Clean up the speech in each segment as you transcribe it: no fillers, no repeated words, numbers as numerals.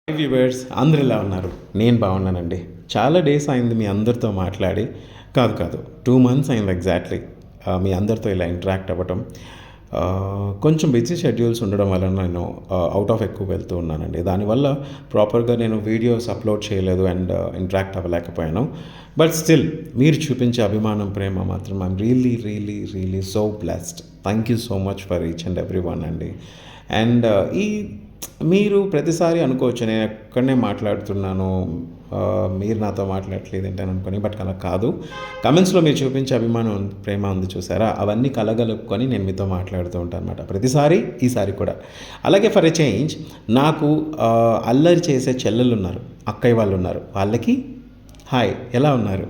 Hi viewers, అందరు ఎలా ఉన్నారు? నేను బాగున్నానండి. చాలా డేస్ అయింది మీ అందరితో మాట్లాడి. కాదు 2 మంత్స్ అయింది ఎగ్జాక్ట్లీ మీ అందరితో ఇలా ఇంటరాక్ట్ అవ్వటం. కొంచెం బిజీ షెడ్యూల్స్ ఉండడం వల్ల నేను అవుట్ ఆఫ్ ఎక్కువ వెళ్తూ ఉన్నానండి. దానివల్ల ప్రాపర్గా నేను వీడియోస్ అప్లోడ్ చేయలేదు అండ్ ఇంటరాక్ట్ అవ్వలేకపోయాను. బట్ స్టిల్ మీరు చూపించే అభిమానం, ప్రేమ మాత్రం I'm really so blessed. Thank you so much for each and every one అండి. అండ్ ఈ మీరు ప్రతిసారి అనుకోవచ్చు నేను ఎక్కడనే మాట్లాడుతున్నాను, మీరు నాతో మాట్లాడట్లేదు ఏంటని అనుకొని. బట్ అలా కాదు. కమెంట్స్లో మీరు చూపించే అభిమానం, ప్రేమ ఉంది చూసారా, అవన్నీ కలగలుపుకొని నేను మీతో మాట్లాడుతూ ఉంటాను అనమాట ప్రతిసారి. ఈసారి కూడా అలాగే ఫర్ ఎ చేంజ్ నాకు అల్లరి చేసే చెల్లెలు ఉన్నారు, అక్కయ్య వాళ్ళు ఉన్నారు. వాళ్ళకి హాయ్, ఎలా ఉన్నారు?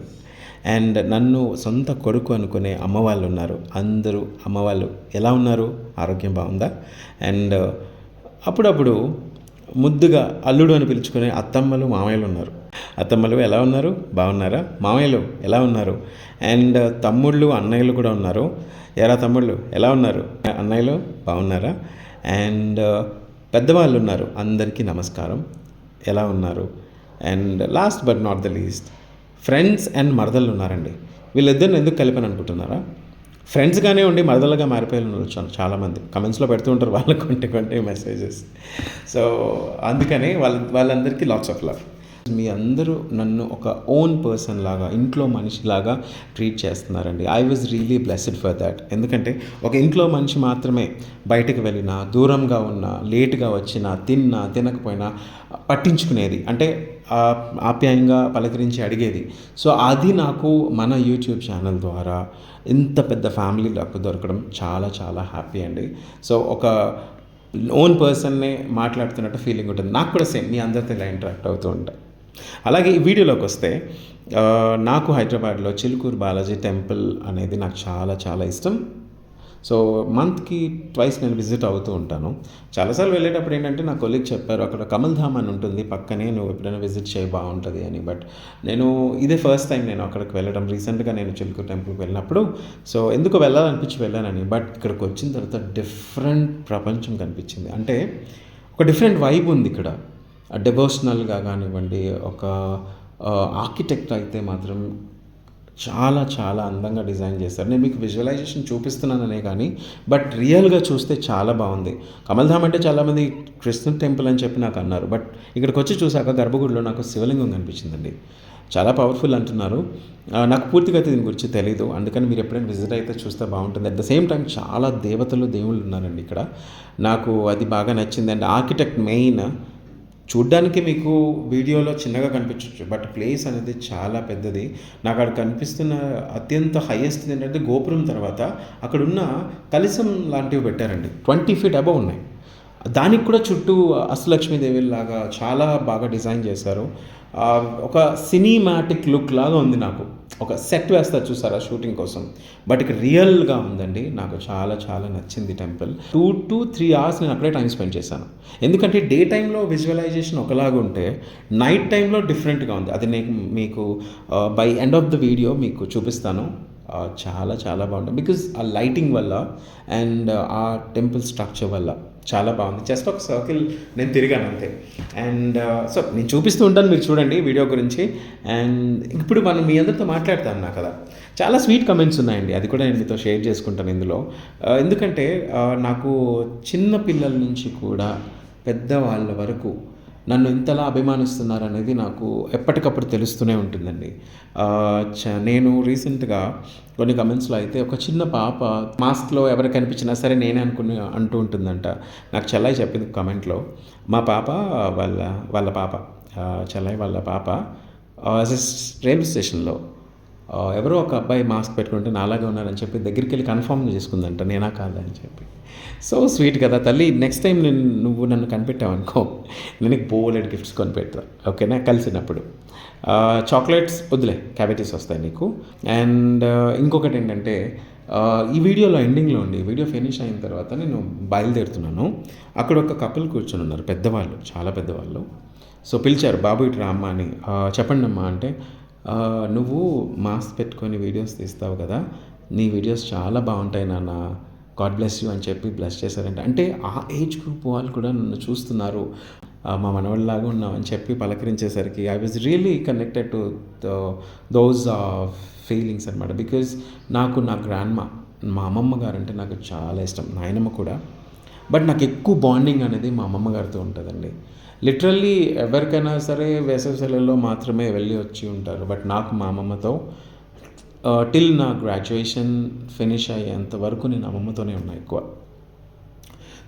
అండ్ నన్ను సొంత కొడుకు అనుకునే అమ్మ వాళ్ళు ఉన్నారు. అందరూ అమ్మ వాళ్ళు ఎలా ఉన్నారు? ఆరోగ్యం బాగుందా? అండ్ అప్పుడప్పుడు ముద్దుగా అల్లుడు అని పిలుచుకునే అత్తమ్మలు, మామయ్యలు ఉన్నారు. అత్తమ్మలు ఎలా ఉన్నారు? బాగున్నారా? మామయ్యలు ఎలా ఉన్నారు? అండ్ తమ్ముళ్ళు, అన్నయ్యలు కూడా ఉన్నారు. ఎరా తమ్ముళ్ళు ఎలా ఉన్నారు? అన్నయ్యలు బాగున్నారా? అండ్ పెద్దవాళ్ళు ఉన్నారు. అందరికీ నమస్కారం, ఎలా ఉన్నారు? And last but not the least friends and మరదళ్ళు ఉన్నారండి. వీళ్ళిద్దరిని ఎందుకు కలిపాను అనుకుంటున్నారా? ఫ్రెండ్స్గానే ఉండి మరదలుగా మారిపోయి ఉండొచ్చు చాలామంది కమెంట్స్లో పెడుతూ ఉంటారు వాళ్ళ కొంటే మెసేజెస్. సో అందుకని వాళ్ళందరికీ లాట్స్ ఆఫ్ లవ్. మీ అందరూ నన్ను ఒక ఓన్ పర్సన్ లాగా, ఇంట్లో మనిషిలాగా ట్రీట్ చేస్తున్నారండి. I was really blessed for that. ఎందుకంటే ఒక ఇంట్లో మనిషి మాత్రమే బయటకు వెళ్ళినా, దూరంగా ఉన్నా, లేటుగా వచ్చినా, తినకపోయినా పట్టించుకునేది, అంటే ఆప్యాయంగా పలకరించి అడిగేది. సో అది నాకు మన యూట్యూబ్ ఛానల్ ద్వారా ఇంత పెద్ద ఫ్యామిలీ నాకు దొరకడం చాలా హ్యాపీ అండి. సో ఒక ఓన్ పర్సన్నే మాట్లాడుతున్నట్టు ఫీలింగ్ ఉంటుంది. నాకు కూడా సేమ్ మీ అందరితో ఇలా ఇంటరాక్ట్ అవుతూ ఉంటాయి. అలాగే ఈ వీడియోలోకి వస్తే నాకు హైదరాబాద్లో చిలుకూరు బాలాజీ టెంపుల్ అనేది నాకు చాలా ఇష్టం. సో మంత్కి ట్వైస్ నేను విజిట్ అవుతూ ఉంటాను. చాలాసార్లు వెళ్ళేటప్పుడు ఏంటంటే నా కొలీగ్ చెప్పారు, అక్కడ కమల్ ధామ్ అని ఉంటుంది పక్కనే, నువ్వు ఎప్పుడైనా విజిట్ చేయి బాగుంటుంది అని. బట్ నేను ఇదే ఫస్ట్ టైం నేను అక్కడికి వెళ్ళడం. రీసెంట్గా నేను చిలుకూరు టెంపుల్కి వెళ్ళినప్పుడు సో ఎందుకు వెళ్ళాలనిపించి వెళ్ళానని. బట్ ఇక్కడికి వచ్చిన తర్వాత డిఫరెంట్ ప్రపంచం కనిపించింది. అంటే ఒక డిఫరెంట్ వైబ్ ఉంది ఇక్కడ. డివోషనల్గా కానివ్వండి, ఒక ఆర్కిటెక్ట్ అయితే మాత్రం చాలా అందంగా డిజైన్ చేస్తారు. నేను మీకు విజువలైజేషన్ చూపిస్తున్నాననే కానీ బట్ రియల్గా చూస్తే చాలా బాగుంది. కమల్ ధామ్ అంటే చాలామంది కృష్ణుడి టెంపుల్ అని చెప్పి నాకు అన్నారు. బట్ ఇక్కడికి వచ్చి చూసాక గర్భగుడిలో నాకు శివలింగం కనిపించిందండి. చాలా పవర్ఫుల్ అంటున్నారు. నాకు పూర్తిగా దీని గురించి తెలీదు. అందుకని మీరు ఎప్పుడైనా విజిట్ అయితే చూస్తే బాగుంటుంది. అట్ ద సేమ్ టైం చాలా దేవతలు, దేవుళ్ళు ఉన్నారండి ఇక్కడ. నాకు అది బాగా నచ్చింది. అండ్ ఆర్కిటెక్ట్ మెయిన్ చూడ్డానికి మీకు వీడియోలో చిన్నగా కనిపించవచ్చు, బట్ ప్లేస్ అనేది చాలా పెద్దది. నాకు అక్కడ కనిపిస్తున్న అత్యంత హైయెస్ట్ ఏంటంటే గోపురం తర్వాత అక్కడున్న కలశం లాంటివి పెట్టారండి. 20 feet అబవ్ ఉన్నాయి. దానికి కూడా చుట్టూ అష్టలక్ష్మీదేవి లాగా చాలా బాగా డిజైన్ చేశారు. ఒక సినిమాటిక్ లుక్ లాగా ఉంది. నాకు ఒక సెట్ వేస్తారు చూసారా షూటింగ్ కోసం, బట్ ఇక్కడ రియల్గా ఉందండి. నాకు చాలా నచ్చింది టెంపుల్. 2 to 3 hours నేను అక్కడే టైం స్పెండ్ చేశాను. ఎందుకంటే డే టైంలో విజువలైజేషన్ ఒకలాగా ఉంటే నైట్ టైంలో డిఫరెంట్గా ఉంది. అది నేను మీకు by end of the video మీకు చూపిస్తాను. చాలా బాగుంటుంది. బికాజ్ ఆ లైటింగ్ వల్ల అండ్ ఆ టెంపుల్ స్ట్రక్చర్ వల్ల చాలా బాగుంది. జస్ట్ ఒక సర్కిల్ నేను తిరిగాను అంతే. అండ్ సో నేను చూపిస్తూ ఉంటాను, మీరు చూడండి వీడియో గురించి. అండ్ ఇప్పుడు మనం మీ అందరితో మాట్లాడతాను నా కదా. చాలా స్వీట్ కమెంట్స్ ఉన్నాయండి, అది కూడా నేను మీతో షేర్ చేసుకుంటాను ఇందులో. ఎందుకంటే నాకు చిన్న పిల్లల నుంచి కూడా పెద్దవాళ్ళ వరకు నన్ను ఇంతలా అభిమానిస్తున్నారు అనేది నాకు ఎప్పటికప్పుడు తెలుస్తూనే ఉంటుందండి. నేను రీసెంట్గా కొన్ని కమెంట్స్లో అయితే ఒక చిన్న పాప మాస్క్లో ఎవరు కనిపించినా సరే నేనే అంటూ ఉంటుందంట. నాకు చెల్లాయి చెప్పింది కమెంట్లో, మా పాప వాళ్ళ పాప చెల్లాయి వాళ్ళ పాప రైల్వే స్టేషన్లో ఎవరో ఒక అబ్బాయి మాస్క్ పెట్టుకుంటే నాలాగే ఉన్నారని చెప్పి దగ్గరికి వెళ్ళి కన్ఫర్మ్ చేసుకుందంట నేనా కాదని చెప్పి. సో స్వీట్ కదా తల్లి. నెక్స్ట్ టైం నువ్వు నన్ను కనిపెట్టావు అనుకో, నేను బోలెడ్ గిఫ్ట్స్ కొనిపెడతా, ఓకేనా? కలిసినప్పుడు చాక్లెట్స్ వద్దులే, క్యావిటీస్ వస్తాయి నీకు. అండ్ ఇంకొకటి ఏంటంటే ఈ వీడియోలో ఎండింగ్లో ఉండి వీడియో ఫినిష్ అయిన తర్వాత నేను బయలుదేరుతున్నాను. అక్కడ ఒక కపుల్ కూర్చొని ఉన్నారు, పెద్దవాళ్ళు, చాలా పెద్దవాళ్ళు. సో పిలిచారు, బాబు ఇటు రా అమ్మ అని. చెప్పండి అమ్మా అంటే, నువ్వు మాస్క్ పెట్టుకొని వీడియోస్ తీస్తావు కదా, నీ వీడియోస్ చాలా బాగుంటాయి నాన్న, గాడ్ బ్లెస్ యూ అని చెప్పి బ్లెస్ చేశారంటే. అంటే ఆ ఏజ్ గ్రూప్ వాళ్ళు కూడా నన్ను చూస్తున్నారు. మా మనవడిలాగా ఉన్నావు అని చెప్పి పలకరించేసరికి I was really connected to those feelings అనమాట. బికాజ్ నాకు నా గ్రాండ్మా, మా అమ్మమ్మ గారు అంటే నాకు చాలా ఇష్టం, నాయనమ్మ కూడా. బట్ నాకు ఎక్కువ బాండింగ్ అనేది మా అమ్మమ్మ గారితో ఉంటుందండి. లిటరల్లీ ఎవరికైనా సరే వేసవి సెలవుల్లో మాత్రమే వెళ్ళి వచ్చి ఉంటారు. బట్ నాకు మా అమ్మమ్మతో టిల్ నా గ్రాడ్యుయేషన్ ఫినిష్ అయ్యేంత వరకు నేను అమ్మమ్మతోనే ఉన్నా ఎక్కువ.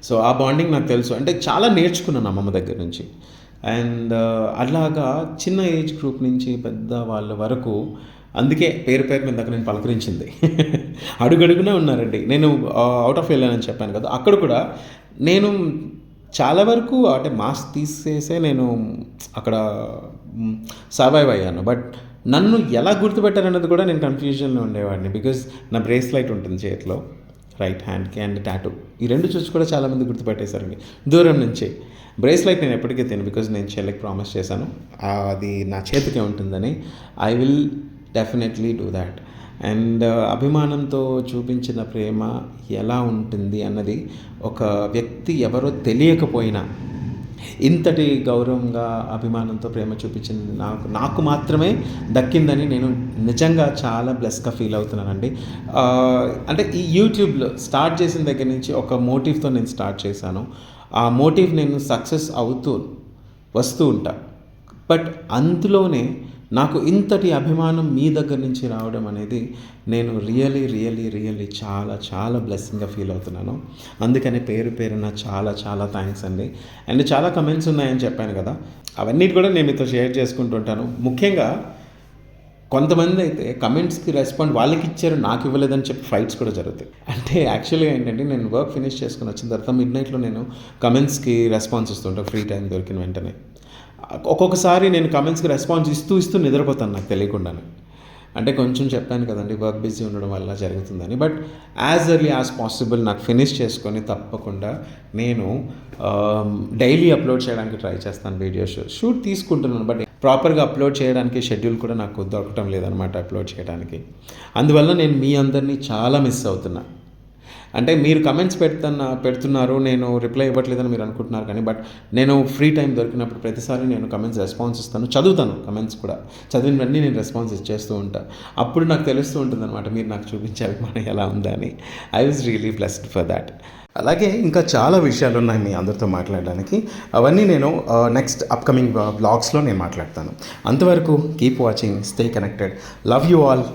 సో ఆ బాండింగ్ నాకు తెలుసు, అంటే చాలా నేర్చుకున్నాను అమ్మమ్మ దగ్గర నుంచి. అండ్ అలాగా చిన్న ఏజ్ గ్రూప్ నుంచి పెద్ద వాళ్ళ వరకు, అందుకే పేరు మీద దగ్గర నేను పలకరించింది. అడుగడుగునే ఉన్నారండి. నేను అవుట్ ఆఫ్ వెళ్ళానని చెప్పాను కదా, అక్కడ కూడా నేను చాలా వరకు అంటే మాస్క్ తీసేసే నేను అక్కడ సర్వైవ్ అయ్యాను. బట్ నన్ను ఎలా గుర్తుపెట్టారన్నది కూడా నేను కన్ఫ్యూజన్లో ఉండేవాడిని. బికాజ్ నా బ్రేస్లైట్ ఉంటుంది చేతిలో, రైట్ హ్యాండ్కి, అండ్ టాటూ, ఈ రెండు చూసి కూడా చాలామంది గుర్తుపెట్టేశారండి దూరం నుంచి. బ్రేస్లైట్ నేను ఎప్పటికీ తిను, బికాజ్ నేను చెల్లికి ప్రామిస్ చేశాను అది నా చేతికే ఉంటుందని. I will definitely do that. And అభిమానంతో చూపించిన ప్రేమ ఎలా ఉంటుంది అన్నది ఒక వ్యక్తి ఎవరో తెలియకపోయినా ఇంతటి గౌరవంగా అభిమానంతో ప్రేమ చూపించింది నాకు మాత్రమే దక్కిందని నేను నిజంగా చాలా బ్లెస్గా ఫీల్ అవుతున్నానండి. అంటే ఈ యూట్యూబ్లో స్టార్ట్ చేసిన దగ్గర నుంచి ఒక మోటివ్తో నేను స్టార్ట్ చేశాను. ఆ మోటివ్ నేను సక్సెస్ అవుతూ వస్తూ ఉంటా. బట్ అందులోనే నాకు ఇంతటి అభిమానం మీ దగ్గర నుంచి రావడం అనేది నేను రియలీ చాలా చాలా బ్లెస్సింగ్గా ఫీల్ అవుతున్నాను. అందుకని పేరున చాలా చాలా థ్యాంక్స్ అండి. అండ్ చాలా కమెంట్స్ ఉన్నాయని చెప్పాను కదా, అవన్నీ కూడా నేను మీతో షేర్ చేసుకుంటుంటాను. ముఖ్యంగా కొంతమంది అయితే కమెంట్స్కి రెస్పాండ్ వాళ్ళకి ఇచ్చారు, నాకు ఇవ్వలేదని చెప్పి ఫైట్స్ కూడా జరుగుతాయి. అంటే యాక్చువల్గా ఏంటంటే నేను వర్క్ ఫినిష్ చేసుకుని వచ్చిన తర్వాత మిడ్ నైట్లో నేను కమెంట్స్కి రెస్పాన్స్ ఇస్తుంటాను ఫ్రీ టైం దొరికిన వెంటనే. ఒక్కొక్కసారి నేను కమెంట్స్కి రెస్పాన్స్ ఇస్తూ నిద్రపోతాను నాకు తెలియకుండానే. అంటే కొంచెం చెప్పాను కదండి, వర్క్ బిజీ ఉండడం వల్ల జరుగుతుందని. But as early as possible నాకు ఫినిష్ చేసుకొని తప్పకుండా నేను డైలీ అప్లోడ్ చేయడానికి ట్రై చేస్తాను. వీడియోస్ షూట్ తీసుకుంటున్నాను, బట్ ప్రాపర్గా అప్లోడ్ చేయడానికి షెడ్యూల్ కూడా నాకు దొరకటం లేదనమాట అప్లోడ్ చేయడానికి. అందువల్ల నేను మీ అందరినీ చాలా మిస్ అవుతున్నా. అంటే మీరు కమెంట్స్ పెడుతున్నారు, నేను రిప్లై ఇవ్వట్లేదని మీరు అనుకుంటున్నారు కానీ, బట్ నేను ఫ్రీ టైం దొరికినప్పుడు ప్రతిసారి నేను కమెంట్స్ రెస్పాన్స్ ఇస్తాను, చదువుతాను కమెంట్స్ కూడా. చదివినవన్నీ నేను రెస్పాన్స్ ఇచ్చేస్తూ ఉంటాను. అప్పుడు నాకు తెలుస్తూ ఉంటుంది అనమాట మీరు నాకు చూపించే అభిమానం ఎలా ఉందని. I was really blessed for that. అలాగే ఇంకా చాలా విషయాలు ఉన్నాయి మీ అందరితో మాట్లాడడానికి. అవన్నీ నేను నెక్స్ట్ అప్కమింగ్ బ్లాగ్స్లో నేను మాట్లాడతాను. అంతవరకు keep watching, stay connected, love you all.